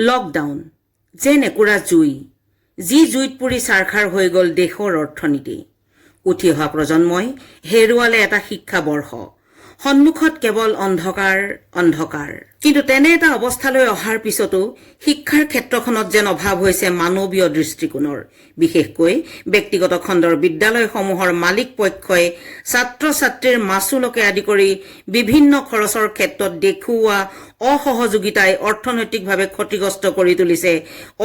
Lockdown যেন একুৰা জুই যি জুইত পুৰি চাৰখাৰ হৈ গ'ল দেশৰ অৰ্থনীতি। উঠি অহা প্ৰজন্মই হেৰুৱালে এটা শিক্ষাবৰ্ষ। সন্মুখত কেৱল অন্ধকাৰ অন্ধকাৰ। কিন্তু তেনে এটা অৱস্থালৈ অহাৰ পিছতো শিক্ষাৰ ক্ষেত্ৰখনত যেন অভাৱ হৈছে মানৱীয় দৃষ্টিকোণৰ। বিশেষকৈ ব্যক্তিগত খণ্ডৰ বিদ্যালয়সমূহৰ মালিক পক্ষই ছাত্ৰ ছাত্ৰীৰ মাচুলকে আদি কৰি বিভিন্ন খৰচৰ ক্ষেত্ৰত দেখুওৱা অসহযোগিতাই অৰ্থনৈতিকভাৱে ক্ষতিগ্ৰস্ত কৰি তুলিছে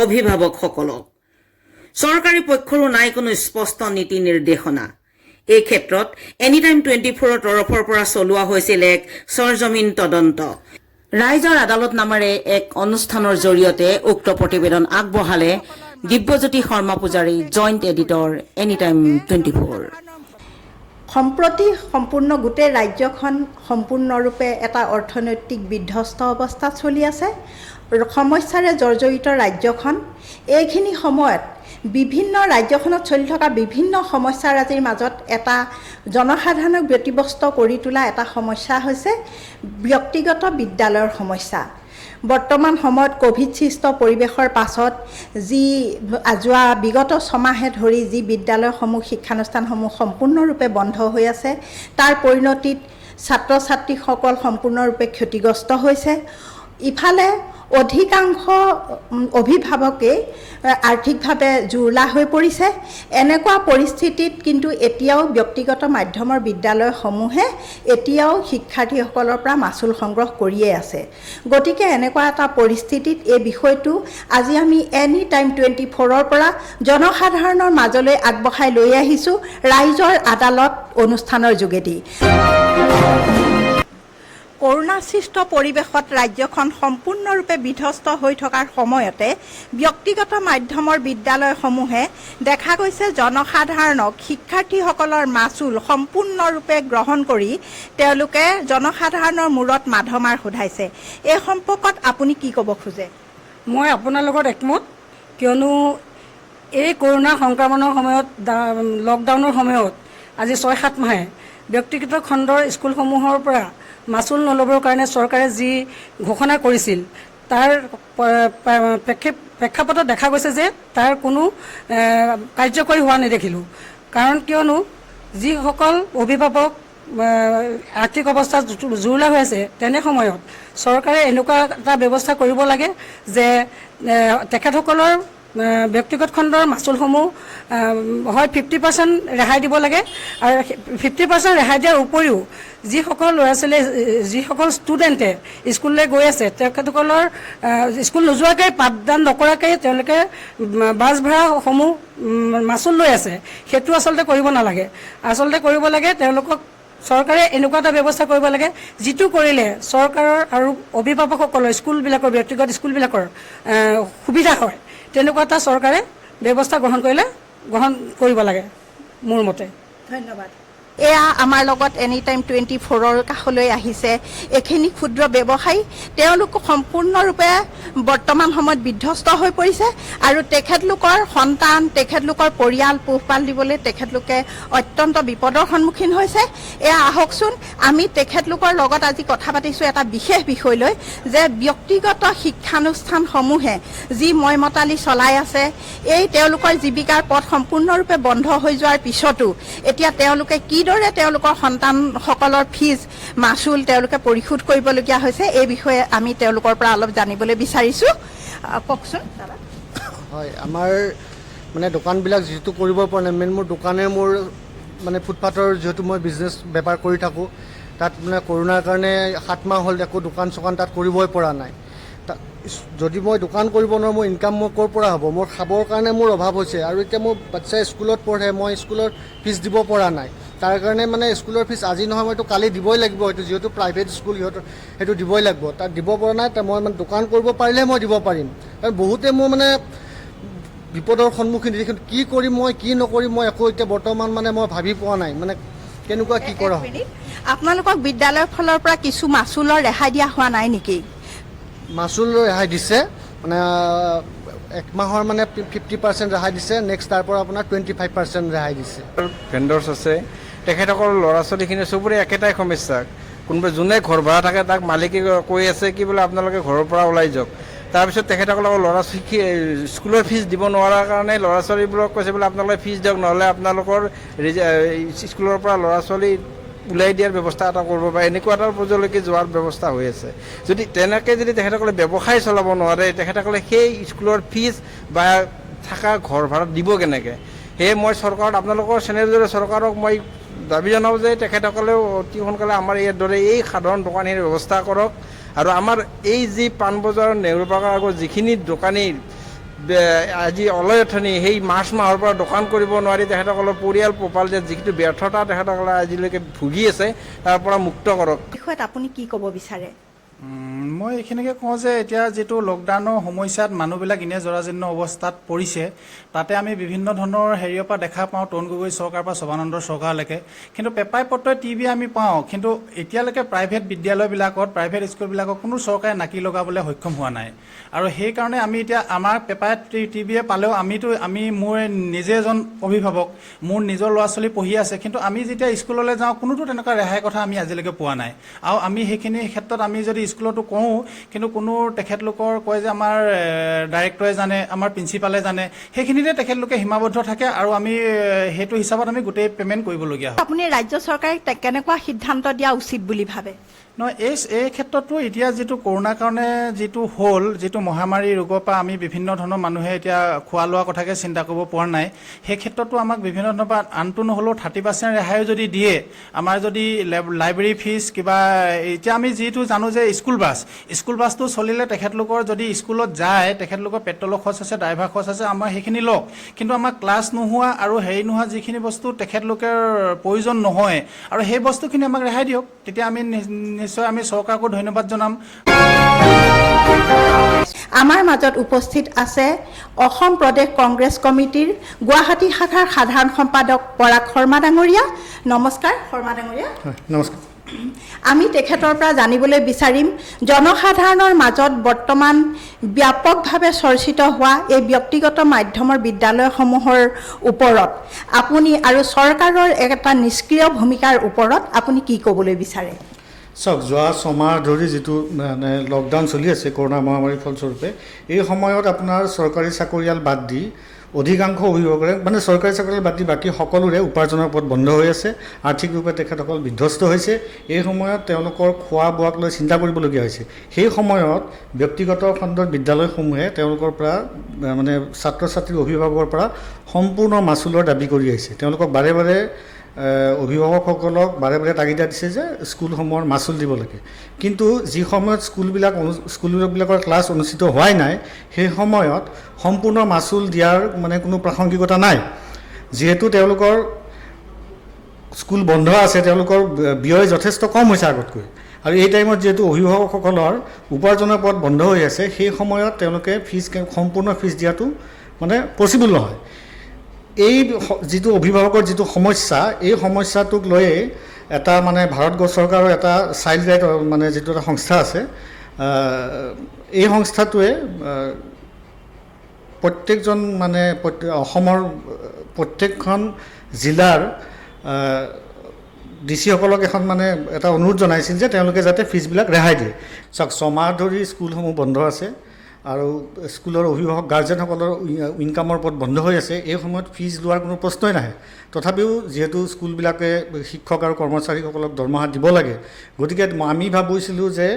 অভিভাৱকসকলক। চৰকাৰী পক্ষৰো নাই কোনো স্পষ্ট নীতি নিৰ্দেশনা। এই ক্ষেত্ৰত এনিটাইম 24ৰ তৰফৰ পৰা চলোৱা হৈছিল এক সৰজমিন তদন্ত। ৰাইজৰ আদালত নামেৰে এক অনুষ্ঠানৰ জৰিয়তে উক্ত প্ৰতিবেদন আগবঢ়ালে দিব্যজ্যোতি শৰ্মা পূজাৰী, জইণ্ট এডিটৰ, এনিটাইম 24। সম্প্ৰতি সম্পূৰ্ণ গোটেই ৰাজ্যখন সম্পূৰ্ণৰূপে এটা অৰ্থনৈতিক বিধ্বস্ত অৱস্থাত চলি আছে। সমস্যাৰে জৰ্জৰিত ৰাজ্যখন এইখিনি সময়ত বিভিন্ন ৰাজ্যখনত চলি থকা বিভিন্ন সমস্যাৰাজিৰ মাজত এটা জনসাধাৰণক ব্যতিব্যস্ত কৰি তোলা এটা সমস্যা হৈছে ব্যক্তিগত বিদ্যালয়ৰ সমস্যা। বৰ্তমান সময়ত কোভিড সৃষ্ট পৰিৱেশৰ পাছত যি যোৱা বিগত ছমাহে ধৰি যি বিদ্যালয়সমূহ শিক্ষানুষ্ঠানসমূহ সম্পূৰ্ণৰূপে বন্ধ হৈ আছে, তাৰ পৰিণতিত ছাত্ৰ ছাত্ৰীসকল সম্পূৰ্ণৰূপে ক্ষতিগ্ৰস্ত হৈছে। ইফালে অধিকাংশ অভিভাৱকেই আৰ্থিকভাৱে জুৰুলা হৈ পৰিছে। এনেকুৱা পৰিস্থিতিত কিন্তু এতিয়াও ব্যক্তিগত মাধ্যমৰ বিদ্যালয়সমূহে এতিয়াও শিক্ষাৰ্থীসকলৰ পৰা মাচুল সংগ্ৰহ কৰিয়ে আছে। গতিকে এনেকুৱা এটা পৰিস্থিতিত এই বিষয়টো আজি আমি এনিটাইম 24ৰ পৰা জনসাধাৰণৰ মাজলৈ আগবঢ়াই লৈ আহিছোঁ ৰাইজৰ আদালত অনুষ্ঠানৰ যোগেদি। কৰোণাসৃষ্ট পৰিৱেশত ৰাজ্যখন সম্পূৰ্ণৰূপে বিধ্বস্ত হৈ থকাৰ সময়তে ব্যক্তিগত মাধ্যমৰ বিদ্যালয়সমূহে দেখা গৈছে জনসাধাৰণক শিক্ষাৰ্থীসকলৰ মাচুল সম্পূৰ্ণৰূপে গ্ৰহণ কৰি তেওঁলোকে জনসাধাৰণৰ মূৰত মাধমাৰ সোধাইছে। এই সম্পৰ্কত আপুনি কি ক'ব খোজে? মই আপোনাৰ লগত একমত, কিয়নো এই কৰোণা সংক্ৰমণৰ সময়ত লকডাউনৰ সময়ত আজি 6-7 মাহে ব্যক্তিগত খণ্ডৰ স্কুলসমূহৰ পৰা মাচুল নল'বৰ কাৰণে চৰকাৰে যি ঘোষণা কৰিছিল তাৰ প্ৰেক্ষাপটত দেখা গৈছে যে তাৰ কোনো কাৰ্যকৰী হোৱা নেদেখিলোঁ। কাৰণ কিয়নো যিসকল অভিভাৱক আৰ্থিক অৱস্থা জুৰুলা হৈ আছে, তেনে সময়ত চৰকাৰে এনেকুৱা এটা ব্যৱস্থা কৰিব লাগে যে তেখেতসকলৰ ব্যক্তিগত খণ্ডৰ মাচুলসমূহ হয় 50% ৰেহাই দিব লাগে, আৰু 50% ৰেহাই দিয়াৰ উপৰিও যিসকল ল'ৰা ছোৱালী যিসকল ষ্টুডেণ্টে স্কুললৈ গৈ আছে তেখেতসকলৰ স্কুল নোযোৱাকৈ পাঠদান নকৰাকৈ তেওঁলোকে বাছ ভাড়াসমূহ মাচুল লৈ আছে, সেইটো আচলতে কৰিব নালাগে। আচলতে কৰিব লাগে তেওঁলোকক চৰকাৰে এনেকুৱা এটা ব্যৱস্থা কৰিব লাগে যিটো কৰিলে চৰকাৰৰ আৰু অভিভাৱকসকলৰ স্কুলবিলাকৰ ব্যক্তিগত স্কুলবিলাকৰ সুবিধা হয়। তেনেকুৱা এটা চৰকাৰে ব্যৱস্থা গ্ৰহণ কৰিব লাগে মোৰ মতে। ধন্যবাদ। এয়া আমাৰ লগত এনিটাইম 24ৰ কাষলৈ আহিছে এইখিনি ক্ষুদ্ৰ ব্যৱসায়ী। তেওঁলোক সম্পূৰ্ণৰূপে বৰ্তমান সময়ত বিধ্বস্ত হৈ পৰিছে আৰু তেখেতলোকৰ সন্তান, তেখেতলোকৰ পৰিয়াল পোহপাল দিবলৈ তেখেতলোকে অত্যন্ত বিপদৰ সন্মুখীন হৈছে। এয়া আহকচোন আমি তেখেতলোকৰ লগত আজি কথা পাতিছোঁ এটা বিশেষ বিষয় লৈ, যে ব্যক্তিগত শিক্ষানুষ্ঠানসমূহে যি মইমতালি চলাই আছে, এই তেওঁলোকৰ জীৱিকাৰ পথ সম্পূৰ্ণৰূপে বন্ধ হৈ যোৱাৰ পিছতো এতিয়া তেওঁলোকে কিদৰে তেওঁলোকৰ সন্তানসকলৰ ফিজ মাচুল তেওঁলোকে পৰিশোধ কৰিবলগীয়া হৈছে, এই বিষয়ে আমি তেওঁলোকৰ পৰা অলপ জানিবলৈ বিচাৰিছোঁ। কওকচোন দাদা। হয়, আমাৰ মানে দোকানবিলাক যিহেতু কৰিব পৰা নাই, মোৰ দোকানে মোৰ মানে ফুটপাথৰ যিহেতু মই বিজনেছ বেপাৰ কৰি থাকোঁ, তাত মানে কৰোণাৰ কাৰণে 7 মাহ হ'ল একো দোকান চোকান তাত কৰিবই পৰা নাই। যদি মই দোকান কৰিব নোৱাৰোঁ, মোৰ ইনকাম মই ক'ৰ পৰা হ'ব? মোৰ খাবৰ কাৰণে মোৰ অভাৱ হৈছে, আৰু এতিয়া মোৰ বাচ্চাই স্কুলত পঢ়ে, মই স্কুলৰ ফিজ দিব পৰা নাই। তাৰ কাৰণে মানে স্কুলৰ ফিজ আজি নহয় মইতো কালি দিবই লাগিব, সেইটো যিহেতু প্ৰাইভেট স্কুল সিহঁতৰ সেইটো দিবই লাগিব। তাত দিব পৰা নাই, মই মানে দোকান কৰিব পাৰিলেহে মই দিব পাৰিম। কাৰণ বহুতে মোৰ মানে বিপদৰ সন্মুখীন হৈছে। কি কৰিম মই, কি নকৰিম মই একো এতিয়া বৰ্তমান মানে মই ভাবি পোৱা নাই, মানে কেনেকুৱা কি কৰা হয়। আপোনালোকক বিদ্যালয়ৰ ফালৰ পৰা কিছু মাচুলৰ ৰেহাই দিয়া হোৱা নাই নেকি? মাচুল ৰেহাই দিছে, মানে 1 মাহৰ মানে 50% ৰেহাই দিছে, নেক্সট তাৰ পৰা আপোনাৰ 25% ৰেহাই দিছে। ভেণ্ডৰ্ছ আছে, তেখেতসকলৰ ল'ৰা ছোৱালীখিনি চবৰে একেটাই সমস্যা। কোনোবা যোনে ঘৰ ভাড়া থাকে তাক মালিকে কৈ আছে কি বোলে আপোনালোকে ঘৰৰ পৰা ওলাই যাওক, তাৰপিছত তেখেতসকলক স্কুলৰ ফিজ দিব নোৱাৰাৰ কাৰণে ল'ৰা ছোৱালীবোৰক কৈছে বোলে আপোনালোকে ফিজ দিয়ক, নহ'লে আপোনালোকৰ স্কুলৰ পৰা ল'ৰা ছোৱালী ওলাই দিয়াৰ ব্যৱস্থা এটা কৰিব পাৰে। এনেকুৱা এটা পৰ্যায়লৈকে যোৱাৰ ব্যৱস্থা হৈ আছে। যদি তেনেকৈ যদি তেখেতসকলে ব্যৱসায় চলাব নোৱাৰে, তেখেতসকলে সেই স্কুলৰ ফিজ বা থকা ঘৰ ভাড়া দিব কেনেকৈ? সেয়ে মই চৰকাৰত, আপোনালোকৰ চেনেলৰ জৰিয়তে চৰকাৰক মই দাবী জনাওঁ যে তেখেতসকলেও অতি সোনকালে আমাৰ ইয়াৰ দৰে এই সাধাৰণ দোকানীৰ ব্যৱস্থা কৰক। আৰু আমাৰ এই যি পাণবজাৰ নেহৰু পাৰ্কৰ আগৰ যিখিনি দোকানী আজি অলয়থনি সেই মাৰ্চ মাহৰ পৰা দোকান কৰিব নোৱাৰি তেখেতসকলৰ পৰিয়াল পোহপাল যে যিটো ব্যৰ্থতা তেখেতসকলে আজিলৈকে ভুগি আছে তাৰ পৰা মুক্ত কৰক। বিষয়ত আপুনি কি ক'ব বিচাৰে? মই এইখিনিকে কওঁ যে এতিয়া যিটো লকডাউনৰ সমস্যাত মানুহবিলাক এনে জৰাজীৰ্ণ অৱস্থাত পৰিছে, তাতে আমি বিভিন্ন ধৰণৰ হেৰিৰ পৰা দেখা পাওঁ, তৰুণ গগৈ চৰকাৰৰ পৰা সৰ্বানন্দ চৰকাৰলৈকে। কিন্তু পেপাৰে পত্ৰই টিভি আমি পাওঁ, কিন্তু এতিয়ালৈকে প্ৰাইভেট বিদ্যালয়বিলাকত, প্ৰাইভেট স্কুলবিলাকত কোনো চৰকাৰে নাকি লগাবলৈ সক্ষম হোৱা নাই। আৰু সেইকাৰণে আমি এতিয়া আমাৰ পেপাৰে টিভিয়ে পালেও আমি মোৰ নিজে এজন অভিভাৱক, মোৰ নিজৰ ল'ৰা ছোৱালী পঢ়ি আছে, কিন্তু আমি যেতিয়া স্কুললৈ যাওঁ কোনোতো তেনেকুৱা ৰেহাই কথা আমি আজিলৈকে পোৱা নাই। আৰু আমি সেইখিনি ক্ষেত্ৰত আমি যদি স্কুলতো কওঁ, কিন্তু কোনো তেখেতলোকৰ কয় যে আমাৰ ডাইৰেক্টৰে জানে, আমাৰ প্ৰিন্সিপালে জানে, সেইখিনিতে তেখেতলোকে সীমাবদ্ধ থাকে আৰু আমি সেইটো হিচাপত আমি গোটেই পে'মেণ্ট কৰিবলগীয়া হয়। আপুনি ৰাজ্য চৰকাৰে কেনেকুৱা সিদ্ধান্ত দিয়া উচিত বুলি ভাবে? নহয়, এই ক্ষেত্ৰতো এতিয়া যিটো কৰোণাৰ কাৰণে যিটো হ'ল, যিটো মহামাৰী ৰোগৰ পৰা আমি বিভিন্ন ধৰণৰ মানুহে এতিয়া খোৱা লোৱা কথাকে চিন্তা কৰিব পৰা নাই, সেই ক্ষেত্ৰতো আমাক বিভিন্ন ধৰণৰ পৰা আনটো নহ'লেও 30% ৰেহাইও যদি দিয়ে, আমাৰ যদি লাইব্ৰেৰী ফিজ কিবা, এতিয়া আমি যিটো জানো যে স্কুল বাছটো চলিলে তেখেতলোকৰ যদি স্কুলত যায় তেখেতলোকৰ পেট্ৰলৰ খৰচ আছে, ড্ৰাইভাৰ খৰচ আছে, আমাৰ সেইখিনি লওক। কিন্তু আমাৰ ক্লাছ নোহোৱা আৰু হেৰি নোহোৱা যিখিনি বস্তু তেখেতলোকৰ প্ৰয়োজন নহয় আৰু সেই বস্তুখিনি আমাক ৰেহাই দিয়ক, তেতিয়া আমি নিশ্চয় আমি চৰকাৰকো ধন্যবাদ জনাম। আমাৰ মাজত উপস্থিত আছে অসম প্ৰদেশ কংগ্ৰেছ কমিটিৰ গুৱাহাটী শাখাৰ সাধাৰণ সম্পাদক পৰাগ শৰ্মা ডাঙৰীয়া। নমস্কাৰ শৰ্মা ডাঙৰীয়া। নমস্কাৰ। আমি তেখেতৰ পৰা জানিবলৈ বিচাৰিম, জনসাধাৰণৰ মাজত বৰ্তমান ব্যাপকভাৱে চৰ্চিত হোৱা এই ব্যক্তিগত মাধ্যমৰ বিদ্যালয়সমূহৰ ওপৰত আপুনি আৰু চৰকাৰৰ এটা নিষ্ক্ৰিয় ভূমিকাৰ ওপৰত আপুনি কি ক'বলৈ বিচাৰে? চাওক, যোৱা ছমাহ ধৰি যিটো মানে লকডাউন চলি আছে কৰোণা মহামাৰীৰ ফলস্বৰূপে, এই সময়ত আপোনাৰ চৰকাৰী চাকৰিয়াল বাদ দি অধিকাংশ অভিভাৱকৰে মানে চৰকাৰী চাকৰিয়াল বাদ দি বাকী সকলোৰে উপাৰ্জনৰ পথ বন্ধ হৈ আছে, আৰ্থিকৰূপে তেখেতসকল বিধ্বস্ত হৈছে। এই সময়ত তেওঁলোকৰ খোৱা বোৱাক লৈ চিন্তা কৰিবলগীয়া হৈছে। সেই সময়ত ব্যক্তিগত খণ্ডৰ বিদ্যালয়সমূহে তেওঁলোকৰ পৰা মানে ছাত্ৰ ছাত্ৰীৰ অভিভাৱকৰ পৰা সম্পূৰ্ণ মাচুলৰ দাবী কৰি আহিছে। তেওঁলোকক বাৰে বাৰে অভিভাৱকসকলক বাৰে বাৰে তাগিদা দিছে যে স্কুলসমূহৰ মাচুল দিব লাগে। কিন্তু যি সময়ত স্কুলবিলাকৰ ক্লাছ অনুষ্ঠিত হোৱাই নাই, সেই সময়ত সম্পূৰ্ণ মাচুল দিয়াৰ মানে কোনো প্ৰাসংগিকতা নাই। যিহেতু তেওঁলোকৰ স্কুল বন্ধ আছে, তেওঁলোকৰ ব্যয় যথেষ্ট কম হৈছে আগতকৈ। আৰু এই টাইমত যিহেতু অভিভাৱকসকলৰ উপাৰ্জনৰ পথ বন্ধ হৈ আছে, সেই সময়ত তেওঁলোকে সম্পূৰ্ণ ফিজ দিয়াটো মানে পচিবল নহয়। এই যিটো অভিভাৱকৰ যিটো সমস্যা, এই সমস্যাটোক লৈয়ে এটা মানে ভাৰত চৰকাৰৰ এটা চাইল্ড ৰাইট মানে যিটো এটা সংস্থা আছে, এই সংস্থাটোৱে প্ৰত্যেকজন মানে অসমৰ প্ৰত্যেকখন জিলাৰ ডিচিসকলক এখন মানে এটা অনুৰোধ জনাইছিল যে তেওঁলোকে যাতে ফিজবিলাক ৰেহাই দিয়ে। চাওক, ছমাহ ধৰি স্কুলসমূহ বন্ধ আছে আৰু স্কুলৰ অভিভাৱক গাৰ্জেনসকলৰ ইনকামৰ পথ বন্ধ হৈ আছে। এই সময়ত ফিজ লোৱাৰ কোনো প্ৰশ্নই নাহে। তথাপিও যিহেতু স্কুলবিলাকে শিক্ষক আৰু কৰ্মচাৰীসকলক দৰমহা দিব লাগে, গতিকে আমি ভাবিছিলোঁ যে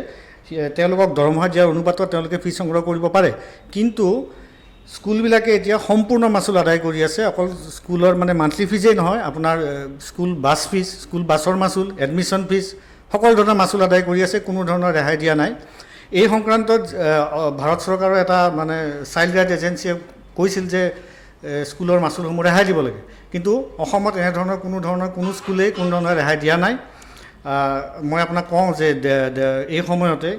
তেওঁলোকক দৰমহা দিয়াৰ অনুপাতত তেওঁলোকে ফিজ সংগ্ৰহ কৰিব পাৰে। কিন্তু স্কুলবিলাকে এতিয়া সম্পূৰ্ণ মাচুল আদায় কৰি আছে। অকল স্কুলৰ মানে মান্থলি ফিজেই নহয়, আপোনাৰ স্কুল বাছ ফিজ, স্কুল বাছৰ মাচুল, এডমিশ্যন ফিজ, সকলো ধৰণৰ মাচুল আদায় কৰি আছে, কোনো ধৰণৰ ৰেহাই দিয়া নাই। এই সংক্ৰান্তত ভাৰত চৰকাৰৰ এটা মানে চাইল্ড ৰাইট এজেঞ্চিয়ে কৈছিল যে স্কুলৰ মাচুলসমূহ ৰেহাই দিব লাগে। কিন্তু অসমত এনেধৰণৰ কোনো স্কুলেই কোনো ধৰণৰ ৰেহাই দিয়া নাই। মই আপোনাক কওঁ যে এই সময়তে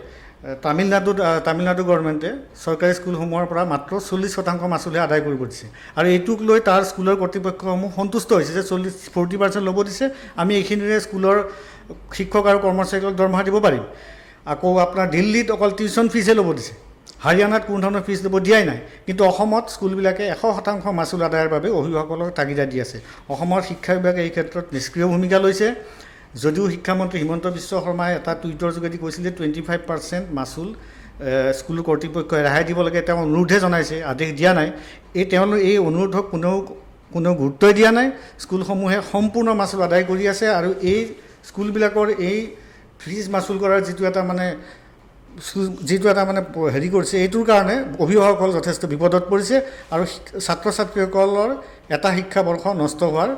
তামিলনাডু গভৰ্ণমেণ্টে চৰকাৰী স্কুলসমূহৰ পৰা মাত্ৰ 40% মাচুলহে আদায় কৰিব দিছে। আৰু এইটোক লৈ তাৰ স্কুলৰ কৰ্তৃপক্ষসমূহ সন্তুষ্ট হৈছে যে 40% ল'ব দিছে, আমি এইখিনিৰে স্কুলৰ শিক্ষক আৰু কৰ্মচাৰীক দৰমহা দিব পাৰিম। আকৌ আপোনাৰ দিল্লীত অকল টিউশ্যন ফিজহে ল'ব দিছে, হাৰিয়ানাত কোনো ধৰণৰ ফিজ ল'ব দিয়াই নাই। কিন্তু অসমত স্কুলবিলাকে 100% মাচুল আদায়ৰ বাবে অভিভাৱকসকলক তাগিদা দি আছে। অসমৰ শিক্ষা বিভাগে এই ক্ষেত্ৰত নিষ্ক্ৰিয় ভূমিকা লৈছে। যদিও শিক্ষামন্ত্ৰী হিমন্ত বিশ্ব শৰ্মাই এটা টুইটৰ যোগেদি কৈছিল যে 25% মাচুল স্কুল কৰ্তৃপক্ষই ৰেহাই দিব লাগে তেওঁ অনুৰোধহে জনাইছে, আদেশ দিয়া নাই। তেওঁলোকে এই অনুৰোধক কোনেও গুৰুত্বই দিয়া নাই। স্কুলসমূহে সম্পূৰ্ণ মাচুল আদায় কৰি আছে আৰু এই স্কুলবিলাকৰ এই ফিজ মাচুল কৰাৰ যিটো এটা মানে হেৰি কৰিছে, এইটোৰ কাৰণে অভিভাৱকসকল যথেষ্ট বিপদত পৰিছে আৰু ছাত্ৰ ছাত্ৰীসকলৰ এটা শিক্ষাবৰ্ষ নষ্ট হোৱাৰ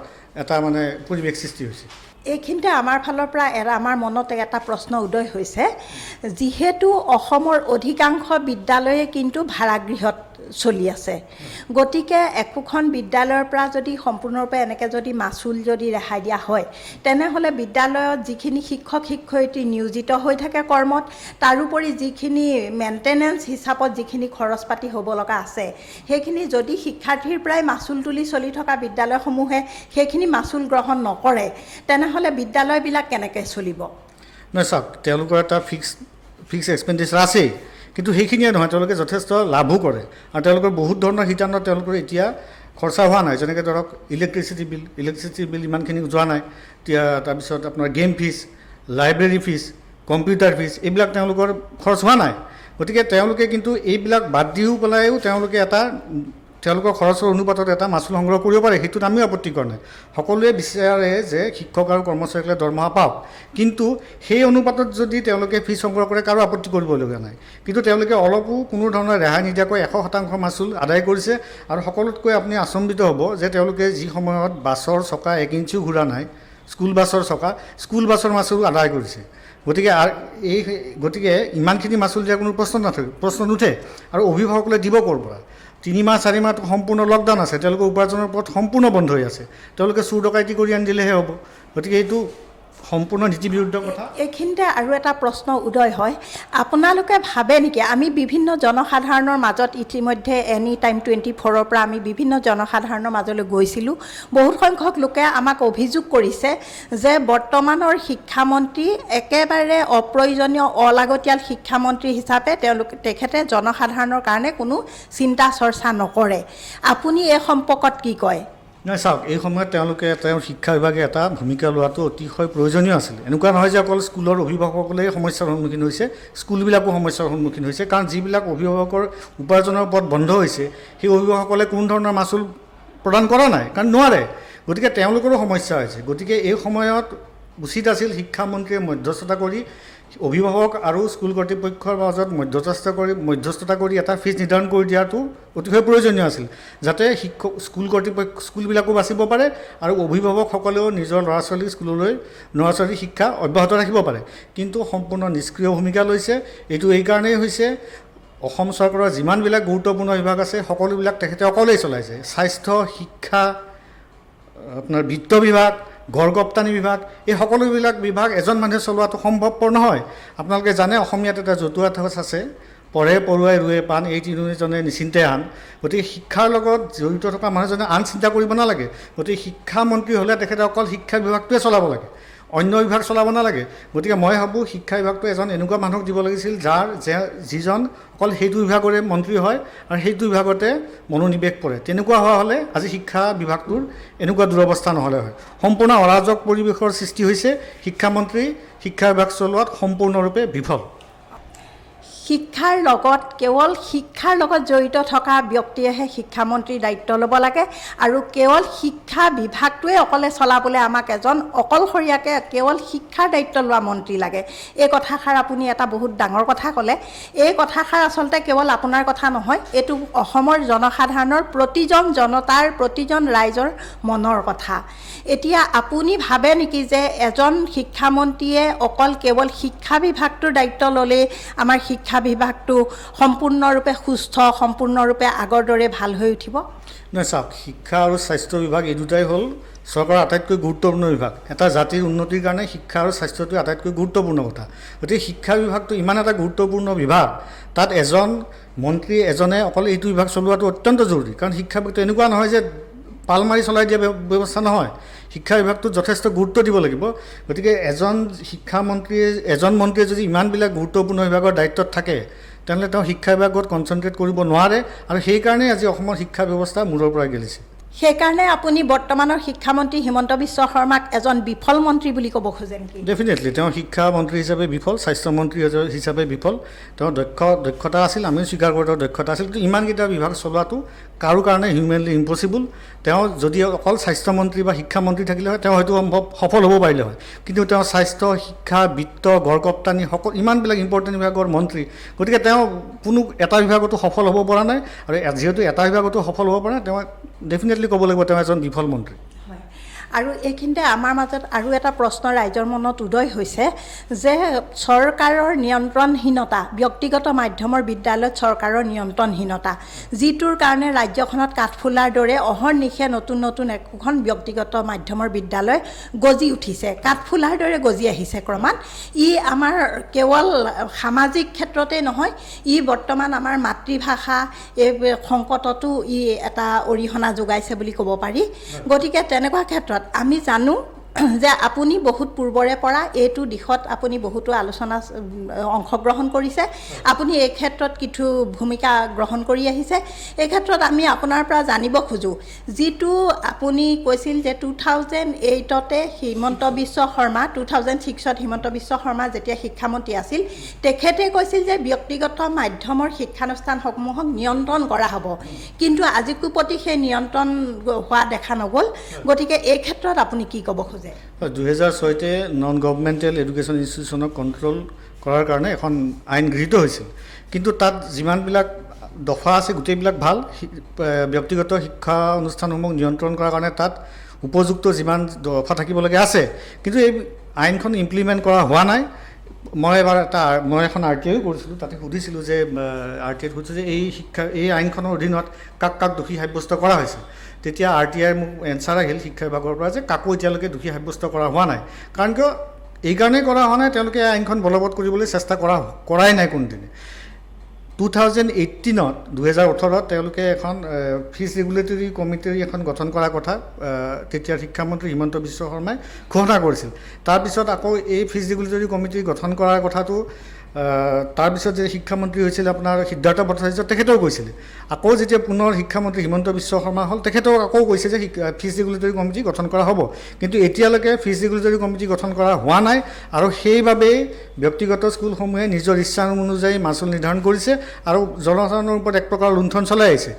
এটা মানে পৰিৱেশ সৃষ্টি হৈছে। এইখিনিতে আমাৰ ফালৰ পৰা আমাৰ মনত এটা প্ৰশ্ন উদয় হৈছে, যিহেতু অসমৰ অধিকাংশ বিদ্যালয়ে কিন্তু ভাড়াগৃহত চলি আছে, গতিকে একোখন বিদ্যালয়ৰ পৰা যদি সম্পূৰ্ণৰূপে এনেকৈ যদি মাচুল যদি ৰেহাই দিয়া হয়, তেনেহ'লে বিদ্যালয়ত যিখিনি শিক্ষক শিক্ষয়িত্ৰী নিয়োজিত হৈ থাকে কৰ্মত, তাৰোপৰি যিখিনি মেইনটেনেঞ্চ হিচাপত যিখিনি খৰচ পাতি হ'ব লগা আছে, সেইখিনি যদি শিক্ষাৰ্থীৰ পৰাই মাচুল তুলি চলি থকা বিদ্যালয়সমূহে সেইখিনি মাচুল গ্ৰহণ নকৰে, তেনেহ'লে বিদ্যালয়বিলাক কেনেকৈ চলিব? নহয় চাওক, তেওঁলোকৰ এটা ফিক্স এক্সপেণ্ডিচাৰ আছেই, কিন্তু সেইখিনিয়ে নহয়, তেওঁলোকে যথেষ্ট লাভো কৰে আৰু তেওঁলোকৰ বহুত ধৰণৰ শিতানত তেওঁলোকৰ এতিয়া খৰচা হোৱা নাই। যেনেকৈ ধৰক ইলেক্ট্ৰিচিটি বিল ইমানখিনি যোৱা নাই, তাৰপিছত আপোনাৰ game fees, library fees, computer fees, এইবিলাক তেওঁলোকৰ খৰচ হোৱা নাই। গতিকে তেওঁলোকে কিন্তু এইবিলাক বাদ দিও পেলাইও তেওঁলোকে তেওঁলোকৰ খৰচৰ অনুপাতত এটা মাচুল সংগ্ৰহ কৰিব পাৰে, সেইটোত আমিও আপত্তি কৰা নাই। সকলোৱে বিচাৰে যে শিক্ষক আৰু কৰ্মচাৰীসকলে দৰমহা পাওক, কিন্তু সেই অনুপাতত যদি তেওঁলোকে ফিজ সংগ্ৰহ কৰে কাৰো আপত্তি কৰিবলগীয়া নাই। কিন্তু তেওঁলোকে অলপো কোনো ধৰণৰ ৰেহাই নিদিয়াকৈ 100% মাচুল আদায় কৰিছে আৰু সকলোতকৈ আপুনি আচম্বিত হ'ব যে তেওঁলোকে যি সময়ত বাছৰ চকা 1 ইঞ্চিও ঘূৰা নাই, স্কুল বাছৰ মাচুল আদায় কৰিছে। গতিকে ইমানখিনি মাচুল দিয়াৰ কোনো প্ৰশ্ন নুঠে। আৰু অভিভাৱকসকলে দিব ক'ৰ পৰা? 3 মাহ 4 মাহ সম্পূৰ্ণ লকডাউন আছে, তেওঁলোকৰ উপাৰ্জনৰ পথ সম্পূৰ্ণ বন্ধ হৈ আছে, তেওঁলোকে চুৰ ডকাইতি কৰি আনি দিলেহে হ'ব। গতিকে এইটো সম্পূৰ্ণ নীতিবিৰুদ্ধ কথা। এইখিনিতে আৰু এটা প্ৰশ্ন উদয় হয়, আপোনালোকে ভাবে নেকি, আমি বিভিন্ন জনসাধাৰণৰ মাজত ইতিমধ্যে এনি টাইম 24ৰ পৰা আমি বিভিন্ন জনসাধাৰণৰ মাজলৈ গৈছিলোঁ, বহুত সংখ্যক লোকে আমাক অভিযোগ কৰিছে যে বৰ্তমানৰ শিক্ষামন্ত্ৰী একেবাৰে অপ্ৰয়োজনীয় অলাগতিয়াল শিক্ষামন্ত্ৰী হিচাপে তেখেতে জনসাধাৰণৰ কাৰণে কোনো চিন্তা চৰ্চা নকৰে। আপুনি এই সম্পৰ্কত কি কয়? নহয় চাওক, এই সময়ত তেওঁৰ শিক্ষা বিভাগে এটা ভূমিকা লোৱাটো অতিশয় প্ৰয়োজনীয় আছিল। এনেকুৱা নহয় যে অকল স্কুলৰ অভিভাৱকসকলেই সমস্যাৰ সন্মুখীন হৈছে, স্কুলবিলাকো সমস্যাৰ সন্মুখীন হৈছে। কাৰণ যিবিলাক অভিভাৱকৰ উপাৰ্জনৰ পথ বন্ধ হৈছে, সেই অভিভাৱকসকলে কোনো ধৰণৰ মাচুল প্ৰদান কৰা নাই, কাৰণ নোৱাৰে। গতিকে তেওঁলোকৰো সমস্যা হৈছে। গতিকে এই সময়ত উচিত আছিল শিক্ষামন্ত্ৰীয়ে মধ্যস্থতা কৰি অভিভাৱক আৰু স্কুল কৰ্তৃপক্ষৰ মাজত মধ্যস্থতা কৰি এটা ফিজ নিৰ্ধাৰণ কৰি দিয়াটো অতিশয় প্ৰয়োজনীয় আছিল, যাতে স্কুলবিলাকো বাচিব পাৰে আৰু অভিভাৱকসকলেও নিজৰ ল'ৰা ছোৱালীৰ শিক্ষা অব্যাহত ৰাখিব পাৰে। কিন্তু সম্পূৰ্ণ নিষ্ক্ৰিয় ভূমিকা লৈছে। এইটো এইকাৰণেই হৈছে, অসম চৰকাৰৰ যিমানবিলাক গুৰুত্বপূৰ্ণ বিভাগ আছে সকলোবিলাক তেখেতে অকলেই চলাইছে। স্বাস্থ্য, শিক্ষা, আপোনাৰ বিত্ত বিভাগ, গড় ৰপ্তানি বিভাগ, এই সকলোবিলাক বিভাগ এজন মানুহে চলোৱাটো সম্ভৱপৰ নহয়। আপোনালোকে জানে অসমীয়াত এটা জতুৱা ঠাঁচ আছে, পঢ়ে পঢ়ুৱাই ৰুৱে পাণ, এই তিনিজনে নিশ্চিন্তে আন। গতিকে শিক্ষাৰ লগত জড়িত থকা মানুহজনে আন চিন্তা কৰিব নালাগে। গতিকে শিক্ষামন্ত্ৰী হ'লে তেখেতে অকল শিক্ষা বিভাগটোৱে চলাব লাগে, অন্য বিভাগ চলাব নালাগে। গতিকে মই ভাবোঁ শিক্ষা বিভাগটো এজন এনেকুৱা মানুহক দিব লাগিছিল যিজন অকল সেইটো বিভাগৰে মন্ত্ৰী হয় আৰু সেইটো বিভাগতে মনোনিৱেশ কৰে। তেনেকুৱা হোৱা হ'লে আজি শিক্ষা বিভাগটোৰ এনেকুৱা দুৰৱস্থা নহ'লে হয়। সম্পূৰ্ণ অৰাজক পৰিৱেশৰ সৃষ্টি হৈছে, শিক্ষামন্ত্ৰী শিক্ষা বিভাগ চলোৱাত সম্পূৰ্ণৰূপে বিফল। কেৱল শিক্ষাৰ লগত জড়িত থকা ব্যক্তিয়েহে শিক্ষামন্ত্ৰীৰ দায়িত্ব ল'ব লাগে আৰু কেৱল শিক্ষা বিভাগটোৱে অকলে চলাবলৈ আমাক এজন অকলশৰীয়াকৈ কেৱল শিক্ষাৰ দায়িত্ব লোৱা মন্ত্ৰী লাগে। এই কথাষাৰ আপুনি এটা বহুত ডাঙৰ কথা ক'লে। এই কথাষাৰ আচলতে কেৱল আপোনাৰ কথা নহয়, এইটো অসমৰ জনসাধাৰণৰ প্ৰতিজন ৰাইজৰ মনৰ কথা। এতিয়া আপুনি ভাবে নেকি যে এজন শিক্ষামন্ত্ৰীয়ে অকল কেৱল শিক্ষা বিভাগটোৰ দায়িত্ব ল'লেই আমাৰ শিক্ষা বিভাগটো সম্পূৰ্ণৰূপে সুস্থ, সম্পূৰ্ণৰূপে আগৰ দৰে ভাল হৈ উঠিব? নহয় চাওক, শিক্ষা আৰু স্বাস্থ্য বিভাগ এই দুটাই হ'ল চৰকাৰৰ আটাইতকৈ গুৰুত্বপূৰ্ণ বিভাগ। এটা জাতিৰ উন্নতিৰ কাৰণে শিক্ষা আৰু স্বাস্থ্যটো আটাইতকৈ গুৰুত্বপূৰ্ণ কথা। গতিকে শিক্ষা বিভাগটো ইমান এটা গুৰুত্বপূৰ্ণ বিভাগ, তাত এজন মন্ত্ৰী এজনে অকল এইটো বিভাগ চলোৱাটো অত্যন্ত জৰুৰী। কাৰণ শিক্ষা বিভাগটো এনেকুৱা নহয় যে পাল মাৰি চলাই দিয়া ব্যৱস্থা নহয়, শিক্ষা বিভাগটোত যথেষ্ট গুৰুত্ব দিব লাগিব। গতিকে এজন মন্ত্ৰীয়ে যদি ইমানবিলাক গুৰুত্বপূৰ্ণ বিভাগৰ দায়িত্বত থাকে, তেনেহ'লে তেওঁ শিক্ষা বিভাগত কনচেনট্ৰেট কৰিব নোৱাৰে আৰু সেইকাৰণেই আজি অসমৰ শিক্ষা ব্যৱস্থা মূৰৰ পৰা গেলিছে। সেইকাৰণে আপুনি বৰ্তমানৰ শিক্ষামন্ত্ৰী হিমন্ত বিশ্ব শৰ্মাক এজন বিফল মন্ত্ৰী বুলি ক'ব খোজে নেকি? ডেফিনেটলি তেওঁ শিক্ষামন্ত্ৰী হিচাপে বিফল, স্বাস্থ্যমন্ত্ৰী হিচাপে বিফল। তেওঁ দক্ষতা আছিল, আমিও স্বীকাৰ কৰোঁ তেওঁৰ দক্ষতা আছিল, কিন্তু ইমানকেইটা বিভাগ চলোৱাটো কাৰো কাৰণে হিউমেনলি ইম্পচিবল। তেওঁ যদি অকল স্বাস্থ্যমন্ত্ৰী বা শিক্ষামন্ত্ৰী থাকিলে হয় তেওঁ হয়তো সফল হ'ব পাৰিলে হয়, কিন্তু তেওঁ স্বাস্থ্য, শিক্ষা, বিত্ত, গড়কপ্তানি সকলো ইমানবিলাক ইম্পৰ্টেণ্ট বিভাগৰ মন্ত্ৰী, গতিকে তেওঁ কোনো এটা বিভাগতো সফল হ'ব পৰা নাই। আৰু যিহেতু এটা বিভাগতো সফল হ'ব পৰা নাই, তেওঁ ডেফিনেটলি ক'ব লাগিব তেওঁ এজন বিফল মন্ত্ৰী। আৰু এইখিনিতে আমাৰ মাজত আৰু এটা প্ৰশ্ন ৰাইজৰ মনত উদয় হৈছে যে চৰকাৰৰ নিয়ন্ত্ৰণহীনতা, ব্যক্তিগত মাধ্যমৰ বিদ্যালয়ত চৰকাৰৰ নিয়ন্ত্ৰণহীনতা, যিটোৰ কাৰণে ৰাজ্যখনত কাঠফুলাৰ দৰে অহৰ্নিশে নতুন নতুন একোখন ব্যক্তিগত মাধ্যমৰ বিদ্যালয় গজি উঠিছে, কাঠফুলাৰ দৰে গজি আহিছে ক্ৰমাৎ। ই আমাৰ কেৱল সামাজিক ক্ষেত্ৰতেই নহয়, ই বৰ্তমান আমাৰ মাতৃভাষা এই সংকটতো ই এটা অৰিহণা যোগাইছে বুলি ক'ব পাৰি। গতিকে তেনেকুৱা ক্ষেত্ৰত আমি জানো যে আপুনি বহুত পূৰ্বৰে পৰা এইটো দিশত আপুনি বহুতো আলোচনা অংশগ্ৰহণ কৰিছে, আপুনি এই ক্ষেত্ৰত কিছু ভূমিকা গ্ৰহণ কৰি আহিছে। এই ক্ষেত্ৰত আমি আপোনাৰ পৰা জানিব খোজোঁ, যিটো আপুনি কৈছিল যে 2008তে হিমন্ত বিশ্ব শৰ্মা, 2006ত হিমন্ত বিশ্ব শৰ্মা যেতিয়া শিক্ষামন্ত্ৰী আছিল, তেখেতে কৈছিল যে ব্যক্তিগত মাধ্যমৰ শিক্ষানুষ্ঠানসমূহক নিয়ন্ত্ৰণ কৰা হ'ব, কিন্তু আজিকো প্ৰতি সেই নিয়ন্ত্ৰণ হোৱা দেখা নগ'ল। গতিকে এই ক্ষেত্ৰত আপুনি কি ক'ব খোজে? 2006তে নন গভৰ্ণমেণ্টেল এডুকেশ্যন ইনষ্টিটিউশ্যনক কণ্ট্ৰল কৰাৰ কাৰণে এখন আইন গৃহীত হৈছিল, কিন্তু তাত যিমানবিলাক দফা আছে গোটেইবিলাক ভাল। ব্যক্তিগত শিক্ষা অনুষ্ঠানসমূহক নিয়ন্ত্ৰণ কৰাৰ কাৰণে তাত উপযুক্ত যিমান দফা থাকিবলগীয়া আছে, কিন্তু এই আইনখন ইমপ্লিমেণ্ট কৰা হোৱা নাই। মই এখন RTI কৰিছিলোঁ, তাতে সুধিছিলোঁ যে RTIত সুধিছোঁ যে এই আইনখনৰ অধীনত কাক কাক দোষী সাব্যস্ত কৰা হৈছে। তেতিয়া RTIৰ মোক এনচাৰ আহিল শিক্ষা বিভাগৰ পৰা যে কাকো এতিয়ালৈকে দোষী সাব্যস্ত কৰা হোৱা নাই। কাৰণ কিয় এই কাৰণেই কৰা হোৱা নাই, তেওঁলোকে এই আইনখন বলবৎ কৰিবলৈ চেষ্টা কৰাই নাই কোনোদিনে। 2018ত তেওঁলোকে এখন ফিজ ৰেগুলেটৰী কমিটি এখন গঠন কৰাৰ কথা তেতিয়া শিক্ষামন্ত্ৰী হিমন্ত বিশ্ব শৰ্মাই ঘোষণা কৰিছিল। তাৰপিছত আকৌ এই ফিজ ৰেগুলেটৰী কমিটি গঠন কৰাৰ কথাটো তাৰপিছত যে শিক্ষামন্ত্ৰী হৈছিল আপোনাৰ সিদ্ধাৰ্থ ভট্টাচাৰ্য, তেখেতেও কৈছিলে। আকৌ যেতিয়া পুনৰ শিক্ষামন্ত্ৰী হিমন্ত বিশ্ব শৰ্মা হ'ল, তেখেতেও আকৌ কৈছে যে ফিজ ৰেগুলেটৰী কমিটি গঠন কৰা হ'ব, কিন্তু এতিয়ালৈকে ফিজ ৰেগুলেটৰী কমিটি গঠন কৰা হোৱা নাই। আৰু সেইবাবেই ব্যক্তিগত স্কুলসমূহে নিজৰ ইচ্ছা অনুযায়ী মাচুল নিৰ্ধাৰণ কৰিছে আৰু জনসাধাৰণৰ ওপৰত এক প্ৰকাৰ লুণ্ঠন চলাই আহিছে।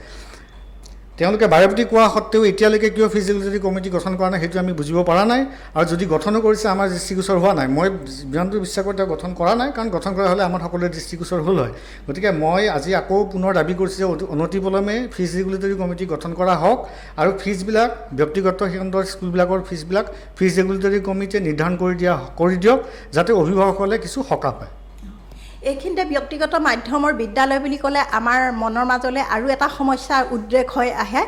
তেওঁলোকে বাৰেপতি কোৱা সত্ত্বেও এতিয়ালৈকে কিয় ফিজ ৰেগুলেটৰী কমিটি গঠন কৰা নাই সেইটো আমি বুজিব পৰা নাই। আৰু যদি গঠনো কৰিছে আমাৰ দৃষ্টিগোচৰ হোৱা নাই। মই যিমানটো বিশ্বাস কৰোঁ তেওঁ গঠন কৰা নাই, কাৰণ গঠন কৰা হ'লে আমাৰ সকলোৰে দৃষ্টিগোচৰ হ'ল হয়। গতিকে মই আজি আকৌ পুনৰ দাবী কৰিছোঁ যে অনতিপলমে ফিজ ৰেগুলেটৰী কমিটি গঠন কৰা হওক আৰু ফিজবিলাক ব্যক্তিগত খণ্ডৰ স্কুলবিলাকৰ ফিজবিলাক ফিজ ৰেগুলেটৰী কমিটিয়ে নিৰ্ধাৰণ কৰি দিয়ক, যাতে অভিভাৱকসকলে কিছু সকাহ পায়। এইখিনিতে ব্যক্তিগত মাধ্যমৰ বিদ্যালয় বুলি ক'লে আমাৰ মনৰ মাজলৈ আৰু এটা সমস্যাৰ উদ্ৰেক হৈ আহে।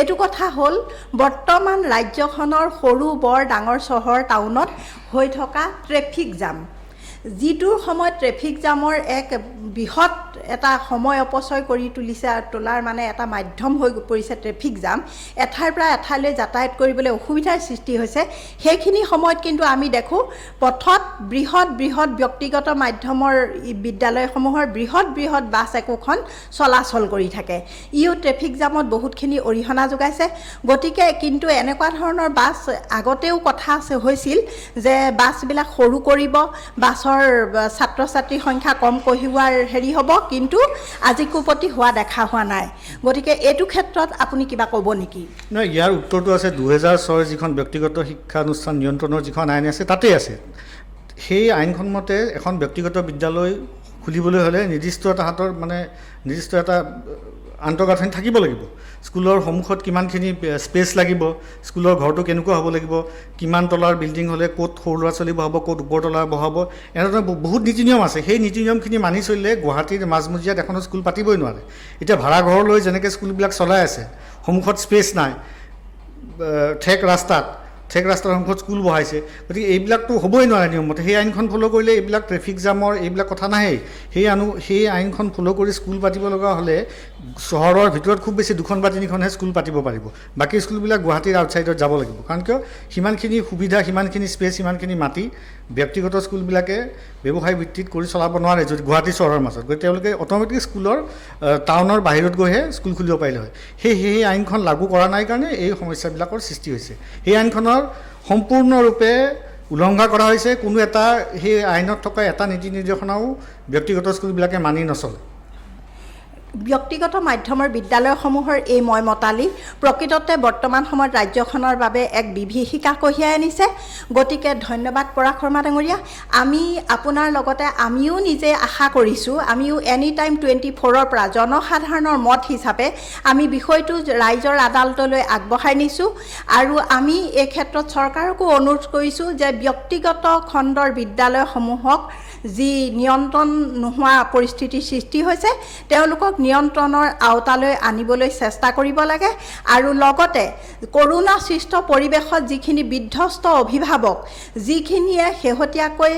এইটো কথা হ'ল বৰ্তমান ৰাজ্যখনৰ সৰু বৰ ডাঙৰ চহৰ টাউনত হৈ থকা ট্ৰেফিক জাম, যিটোৰ সময়ত ট্ৰেফিক জামৰ এক বৃহৎ এটা সময় অপচয় কৰি তোলাৰ মানে এটা মাধ্যম হৈ পৰিছে ট্ৰেফিক জাম। এঠাইৰ পৰা এঠাইলৈ যাতায়াত কৰিবলৈ অসুবিধাৰ সৃষ্টি হৈছে। সেইখিনি সময়ত কিন্তু আমি দেখোঁ পথত বৃহৎ ব্যক্তিগত মাধ্যমৰ বিদ্যালয়সমূহৰ বৃহৎ বাছ একোখন চলাচল কৰি থাকে। ইও ট্ৰেফিক জামত বহুতখিনি অৰিহণা যোগাইছে। গতিকে কিন্তু এনেকুৱা ধৰণৰ বাছ আগতেও কথা হৈছিল যে বাছবিলাক সৰু কৰিব, বাছৰ ছাত্ৰ ছাত্ৰীৰ সংখ্যা কম কঢ়িওৱাৰ হেৰি হ'ব, কিন্তু আজিকো প্ৰতি দেখা হোৱা নাই। গতিকে এইটো ক্ষেত্ৰত আপুনি কিবা ক'ব নেকি? নহয়, ইয়াৰ উত্তৰটো আছে 2006 যিখন ব্যক্তিগত শিক্ষানুষ্ঠান নিয়ন্ত্ৰণৰ যিখন আইন আছে তাতেই আছে। সেই আইনখন মতে এখন ব্যক্তিগত বিদ্যালয় খুলিবলৈ হ'লে নিৰ্দিষ্ট এটা আন্তঃগাঁথনি থাকিব লাগিব। স্কুলৰ সন্মুখত কিমানখিনি স্পেচ লাগিব, স্কুলৰ ঘৰটো কেনেকুৱা হ'ব লাগিব, কিমান তলাৰ বিল্ডিং হ'লে ক'ত সৰু ল'ৰা ছোৱালী বহাব, ক'ত ওপৰতলা বহাব, এনেধৰণৰ বহুত নীতি নিয়ম আছে। সেই নীতি নিয়মখিনি মানি চলিলে গুৱাহাটীৰ মাজমজিয়াত এখন স্কুল পাতিবই নোৱাৰে। এতিয়া ভাড়াঘৰলৈ যেনেকৈ স্কুলবিলাক চলাই আছে, সন্মুখত স্পেচ নাই, ঠেক ৰাস্তাৰ সন্মুখত স্কুল বহাইছে, গতিকে এইবিলাকতো হ'বই নোৱাৰে নিয়মমতে। সেই আইনখন ফ'ল' কৰিলে এইবিলাক ট্ৰেফিক জামৰ এইবিলাক কথা নাহেই। সেই আইনখন ফ'ল' কৰি স্কুল পাতিব লগা হ'লে চহৰৰ ভিতৰত খুব বেছি 2খন বা 3খনহে স্কুল পাতিব পাৰিব, বাকী স্কুলবিলাক গুৱাহাটীৰ আউটছাইডত যাব লাগিব। কাৰণ কিয় সিমানখিনি সুবিধা, সিমানখিনি স্পেচ, সিমানখিনি মাটি ব্যক্তিগত স্কুলবিলাকে ব্যৱসায় ভিত্তিত কৰি চলাব নোৱাৰে যদি গুৱাহাটী চহৰৰ মাজত। গতিকে তেওঁলোকে অট'মেটিক স্কুলৰ টাউনৰ বাহিৰত গৈহে স্কুল খুলিব পাৰিলে হয়। সেই আইনখন লাগু কৰা নাই কাৰণে এই সমস্যাবিলাকৰ সৃষ্টি হৈছে। সেই আইনখনৰ সম্পূৰ্ণৰূপে উলংঘা কৰা হৈছে। কোনো এটা সেই আইনত থকা এটা নীতি নিৰ্দেশনাও ব্যক্তিগত স্কুলবিলাকে মানি নচলে। ব্যক্তিগত মাধ্যমৰ বিদ্যালয়সমূহৰ এই মতালি প্ৰকৃততে বৰ্তমান সময়ত ৰাজ্যখনৰ বাবে এক বিভীষিকা কঢ়িয়াই আনিছে। গতিকে ধন্যবাদ পৰাগ শৰ্মা ডাঙৰীয়া। আমি আপোনাৰ লগতে আমিও নিজে আশা কৰিছোঁ, আমিও এনি টাইম 24ৰ পৰা জনসাধাৰণৰ মত হিচাপে আমি বিষয়টো ৰাইজৰ আদালতলৈ আগবঢ়াই নিছোঁ আৰু আমি এই ক্ষেত্ৰত চৰকাৰকো অনুৰোধ কৰিছোঁ যে ব্যক্তিগত খণ্ডৰ বিদ্যালয়সমূহক যি নিয়ন্ত্ৰণ নোহোৱা পৰিস্থিতিৰ সৃষ্টি হৈছে তেওঁলোকক নিয়ন্ত্ৰণৰ আওতালৈ আনিবলৈ চেষ্টা কৰিব লাগে। আৰু লগতে কৰোণা সৃষ্ট পৰিৱেশত যিখিনি বিধ্বস্ত অভিভাৱক, যিখিনিয়ে শেহতীয়াকৈ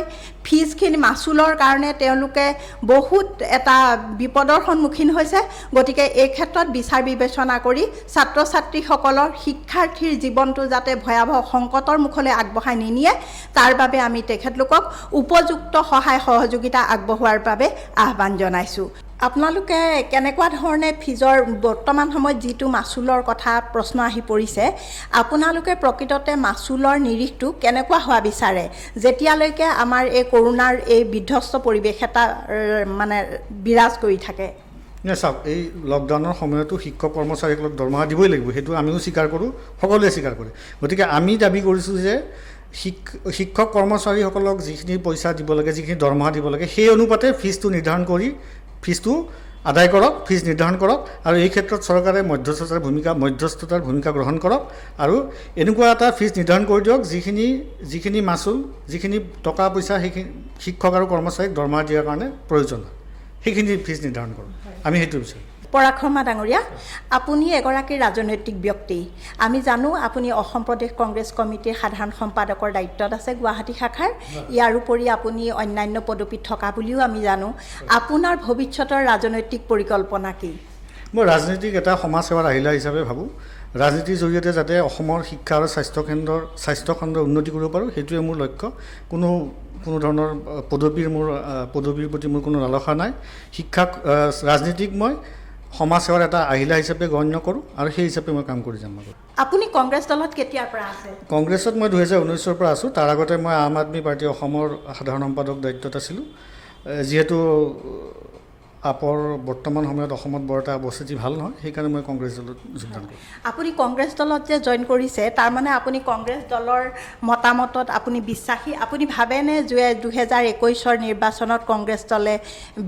ফিজখিনি মাচুলৰ কাৰণে তেওঁলোকে বহুত এটা বিপদৰ সন্মুখীন হৈছে, গতিকে এই ক্ষেত্ৰত বিচাৰ বিবেচনা কৰি ছাত্ৰ ছাত্ৰীসকলৰ শিক্ষাৰ্থীৰ জীৱনটো যাতে ভয়াৱহ সংকটৰ মুখলৈ আগবঢ়াই নিনিয়ে তাৰ বাবে আমি তেখেতলোকক উপযুক্ত সহায় সহযোগিতা আগবঢ়োৱাৰ বাবে আহ্বান জনাইছোঁ। আপোনালোকে কেনেকুৱা ধৰণে ফিজৰ বৰ্তমান সময়ত যিটো মাচুলৰ কথা প্ৰশ্ন আহি পৰিছে, আপোনালোকে প্ৰকৃততে মাচুলৰ নিৰিখটো কেনেকুৱা হোৱা বিচাৰে যেতিয়ালৈকে আমাৰ এই কৰোণাৰ এই বিধ্বস্ত পৰিৱেশ এটা মানে বিৰাজ কৰি থাকে? চাওক, এই লকডাউনৰ সময়তো শিক্ষক কৰ্মচাৰীসকলক দৰমহা দিবই লাগিব, সেইটো আমিও স্বীকাৰ কৰোঁ, সকলোৱে স্বীকাৰ কৰে। গতিকে আমি দাবী কৰিছোঁ যে শিক্ষক কৰ্মচাৰীসকলক যিখিনি পইচা দিব লাগে, যিখিনি দৰমহা দিব লাগে, সেই অনুপাতে ফিজটো নিৰ্ধাৰণ কৰি ফিজটো আদায় কৰক, ফিজ নিৰ্ধাৰণ কৰক। আৰু এই ক্ষেত্ৰত চৰকাৰে মধ্যস্থতাৰ ভূমিকা গ্ৰহণ কৰক আৰু এনেকুৱা এটা ফিজ নিৰ্ধাৰণ কৰি দিয়ক যিখিনি মাচুল, যিখিনি টকা পইচা সেইখিনি শিক্ষক আৰু কৰ্মচাৰীক দৰমহা দিয়াৰ কাৰণে প্ৰয়োজন হয়, সেইখিনি ফিজ নিৰ্ধাৰণ কৰক। আমি সেইটো বিচাৰোঁ। পৰাগ শৰ্মা ডাঙৰীয়া, আপুনি এগৰাকী ৰাজনৈতিক ব্যক্তি। আমি জানো আপুনি অসম প্ৰদেশ কংগ্ৰেছ কমিটিৰ সাধাৰণ সম্পাদকৰ দায়িত্বত আছে গুৱাহাটী শাখাৰ। ইয়াৰ উপৰি আপুনি অন্যান্য পদবীত থকা বুলিও আমি জানো। আপোনাৰ ভৱিষ্যতৰ ৰাজনৈতিক পৰিকল্পনা কি? মই ৰাজনীতিক এটা সমাজ সেৱাৰ আহিলা হিচাপে ভাবোঁ। ৰাজনীতিৰ জৰিয়তে যাতে অসমৰ শিক্ষা আৰু স্বাস্থ্য খণ্ডৰ উন্নতি কৰিব পাৰোঁ, সেইটোৱে মোৰ লক্ষ্য। কোনো ধৰণৰ পদবীৰ প্ৰতি মোৰ কোনো লালসা নাই। ৰাজনীতিক মই সমাজ সেৱাৰ এটা আহিলা হিচাপে গণ্য কৰোঁ আৰু সেই হিচাপে মই কাম কৰি যাম। আপুনি কংগ্ৰেছ দলত কেতিয়াৰ পৰা আছে? কংগ্ৰেছত মই 2019ৰ পৰা আছোঁ। তাৰ আগতে মই আম আদমী পাৰ্টী অসমৰ সাধাৰণ সম্পাদক দায়িত্বত আছিলোঁ। যিহেতু আপৰ বৰ্তমান সময়ত অসমত বৰ এটা অৱস্থিতি ভাল নহয়, সেইকাৰণে মই কংগ্ৰেছ দলত যোগদান কৰোঁ। আপুনি কংগ্ৰেছ দলত যে জইন কৰিছে, তাৰমানে আপুনি কংগ্ৰেছ দলৰ মতামতত আপুনি বিশ্বাসী? আপুনি ভাবেনে যে 2021ৰ নিৰ্বাচনত কংগ্ৰেছ দলে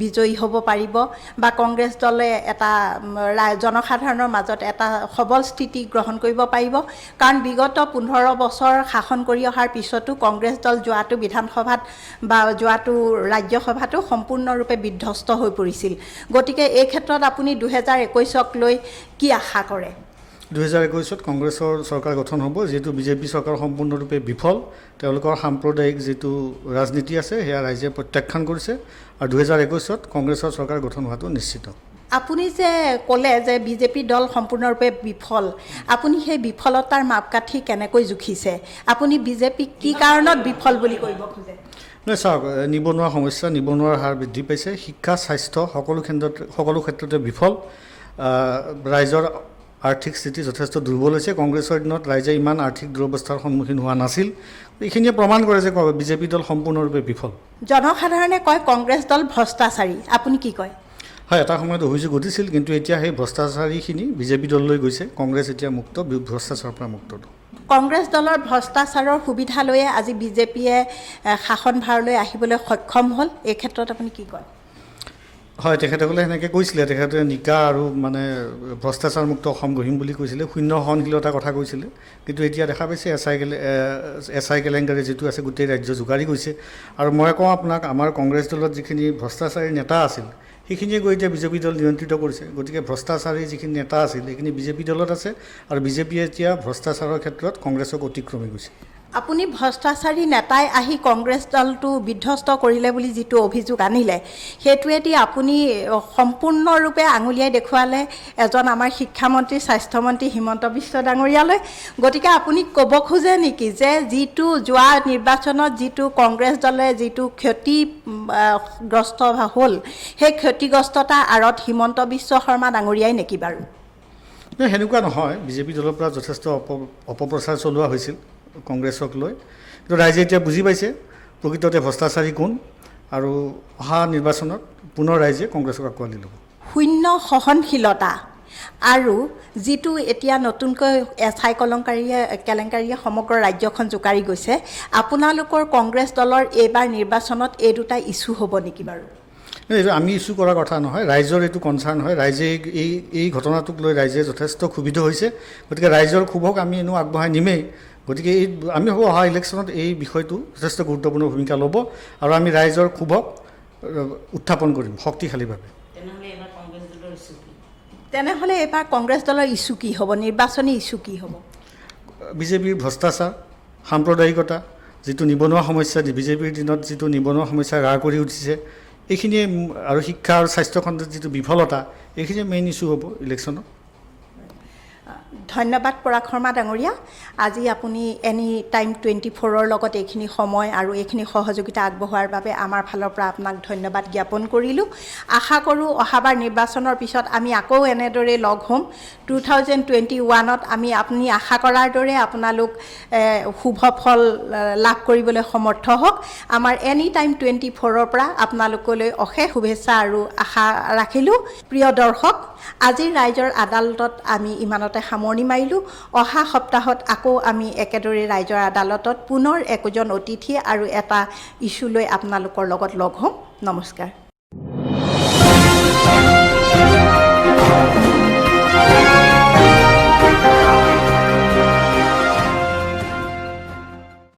বিজয়ী হ'ব পাৰিব বা কংগ্ৰেছ দলে এটা জনসাধাৰণৰ মাজত এটা সবল স্থিতি গ্ৰহণ কৰিব পাৰিব? কাৰণ বিগত 15 বছৰ শাসন কৰি অহাৰ পিছতো কংগ্ৰেছ দল যোৱাটো বিধানসভাত বা যোৱাটো ৰাজ্যসভাতো সম্পূৰ্ণৰূপে বিধ্বস্ত হৈ পৰিছিল। গতিকে এই ক্ষেত্ৰত আপুনি 2021ক লৈ কি আশা কৰে? 2021ত কংগ্ৰেছৰ চৰকাৰ গঠন হ'ব, যিহেতু বিজেপি চৰকাৰ সম্পূৰ্ণৰূপে বিফল। তেওঁলোকৰ সাম্প্ৰদায়িক যিটো ৰাজনীতি আছে সেয়া ৰাইজে প্ৰত্যাখ্যান কৰিছে আৰু 2021ত কংগ্ৰেছৰ চৰকাৰ গঠন হোৱাটো নিশ্চিত। আপুনি যে ক'লে যে বিজেপি দল সম্পূৰ্ণৰূপে বিফল, আপুনি সেই বিফলতাৰ মাপকাঠি কেনেকৈ জুখিছে? আপুনি বিজেপিক কি কাৰণত বিফল বুলি কৰিব খোজে? চাওক, নিবনুৱা সমস্যা, নিবনুৱাৰ হাৰ বৃদ্ধি পাইছে। শিক্ষা, স্বাস্থ্য সকলো ক্ষেত্ৰতে বিফল। ৰাইজৰ আৰ্থিক স্থিতি যথেষ্ট দুৰ্বল হৈছে। কংগ্ৰেছৰ দিনত ৰাইজে ইমান আৰ্থিক দুৰৱস্থাৰ সন্মুখীন হোৱা নাছিল। এইখিনিয়ে প্ৰমাণ কৰে যে বিজেপি দল সম্পূৰ্ণৰূপে বিফল। জনসাধাৰণে কয় কংগ্ৰেছ দল ভ্ৰষ্টাচাৰী, আপুনি কি কয়? হয়, এটা সময়ত অভিযোগ উঠিছিল, কিন্তু এতিয়া সেই ভ্ৰষ্টাচাৰীখিনি বিজেপি দললৈ গৈছে। কংগ্ৰেছ এতিয়া মুক্ত, ভ্ৰষ্টাচাৰৰ পৰা মুক্ত। কংগ্ৰেছ দলৰ ভ্ৰষ্টাচাৰৰ সুবিধা লৈয়ে আজি বিজেপিয়ে শাসনভাৰলৈ আহিবলৈ সক্ষম হ'ল। এই ক্ষেত্ৰত আপুনি কি কয়? হয়, তেখেতসকলে সেনেকৈ কৈছিলে। তেখেতে নিকা আৰু ভ্ৰষ্টাচাৰমুক্ত অসম গঢ়িম বুলি কৈছিলে, শূন্য সহনশীলতাৰ কথা কৈছিলে। কিন্তু এতিয়া দেখা পাইছে এছ আই কেলেংকাৰী যিটো আছে গোটেই ৰাজ্য জোকাৰি গৈছে। আৰু মই কওঁ আপোনাক, আমাৰ কংগ্ৰেছ দলত যিখিনি ভ্ৰষ্টাচাৰী নেতা আছিল সেইখিনিয়ে গৈ এতিয়া বিজেপি দল নিয়ন্ত্ৰিত কৰিছে। গতিকে ভ্ৰষ্টাচাৰী যিখিনি নেতা আছিল সেইখিনি বিজেপি দলত আছে আৰু বিজেপিয়ে এতিয়া ভ্ৰষ্টাচাৰৰ ক্ষেত্ৰত কংগ্ৰেছক অতিক্ৰমি গৈছে। আপুনি ভ্ৰষ্টাচাৰী নেতাই আহি কংগ্ৰেছ দলটো বিধ্বস্ত কৰিলে বুলি যিটো অভিযোগ আনিলে সেইটোৱেদি আপুনি সম্পূৰ্ণৰূপে আঙুলিয়াই দেখুৱালে এজন আমাৰ শিক্ষামন্ত্ৰী স্বাস্থ্যমন্ত্ৰী হিমন্ত বিশ্ব ডাঙৰীয়ালৈ গতিকে আপুনি ক'ব খোজে নেকি যে যিটো যোৱা নিৰ্বাচনত যিটো কংগ্ৰেছ দলে যিটো ক্ষতিগ্ৰস্ত হ'ল সেই ক্ষতিগ্ৰস্ততা আঁৰত হিমন্ত বিশ্ব শৰ্মা ডাঙৰীয়াই নেকি বাৰু সেনেকুৱা নহয় বিজেপি দলৰ পৰা যথেষ্ট অপপ্ৰচাৰ চলোৱা হৈছিল কংগ্ৰেছক লৈ কিন্তু ৰাইজে এতিয়া বুজি পাইছে প্ৰকৃততে ভ্ৰষ্টাচাৰী কোন আৰু অহা নিৰ্বাচনত পুনৰ ৰাইজে কংগ্ৰেছক আঁকোৱালি ল'ব শূন্য সহনশীলতা আৰু যিটো এতিয়া নতুনকৈ এছআই কেলেংকাৰীয়ে সমগ্ৰ ৰাজ্যখন জোকাৰি গৈছে আপোনালোকৰ কংগ্ৰেছ দলৰ এইবাৰ নিৰ্বাচনত এই দুটা ইছ্যু হ'ব নেকি বাৰু এইটো আমি ইছ্যু কৰাৰ কথা নহয় ৰাইজৰ এইটো কনচাৰ্ণ হয় ৰাইজে এই ঘটনাটোক লৈ ৰাইজে যথেষ্ট ক্ষুভিত হৈছে গতিকে ৰাইজৰ ক্ষোভক আমি এনেও আগবঢ়াই নিমেই গতিকে আমি ভাবোঁ অহা ইলেকশ্যনত এই বিষয়টো যথেষ্ট গুৰুত্বপূৰ্ণ ভূমিকা ল'ব আৰু আমি ৰাইজৰ ক্ষোভক উত্থাপন কৰিম শক্তিশালীভাৱে তেনেহ'লে এইবাৰ কংগ্ৰেছ দলৰ ইছ্যু কি হ'ব নিৰ্বাচনী ইছ্যু কি হ'ব বিজেপিৰ ভ্ৰষ্টাচাৰ সাম্প্ৰদায়িকতা যিটো নিবনুৱা সমস্যা বিজেপিৰ দিনত যিটো নিবনুৱা সমস্যা ৰাৰ কৰি উঠিছে এইখিনিয়ে আৰু শিক্ষা আৰু স্বাস্থ্যখণ্ডত যিটো বিফলতা এইখিনিয়ে মেইন ইছ্যু হ'ব ইলেকশ্যনত ধন্যবাদ পৰাগ শৰ্মা ডাঙৰীয়া আজি আপুনি এনি টাইম 24ৰ লগত এইখিনি সময় আৰু এইখিনি সহযোগিতা আগবঢ়োৱাৰ বাবে আমাৰ ফালৰ পৰা আপোনাক ধন্যবাদ জ্ঞাপন কৰিলোঁ আশা কৰোঁ অহাবাৰ নিৰ্বাচনৰ পিছত আমি আকৌ এনেদৰে লগ হ'ম 2021ত আপুনি আশা কৰাৰ দৰে আপোনালোক শুভ ফল লাভ কৰিবলৈ সমৰ্থ হওক আমাৰ এনি টাইম 24ৰ পৰা আপোনালোকলৈ অশেষ শুভেচ্ছা আৰু আশা ৰাখিলোঁ প্ৰিয় দৰ্শক আজিৰ ৰাইজৰ আদালতত আমি ইমানতে সামৰণি মাৰিলোঁ অহা সপ্তাহত আকৌ আমি একেদৰে ৰাইজৰ আদালতত পুনৰ একোজন অতিথি আৰু এটা ইছ্যু লৈ আপোনালোকৰ লগত লগ হ'ম নমস্কাৰ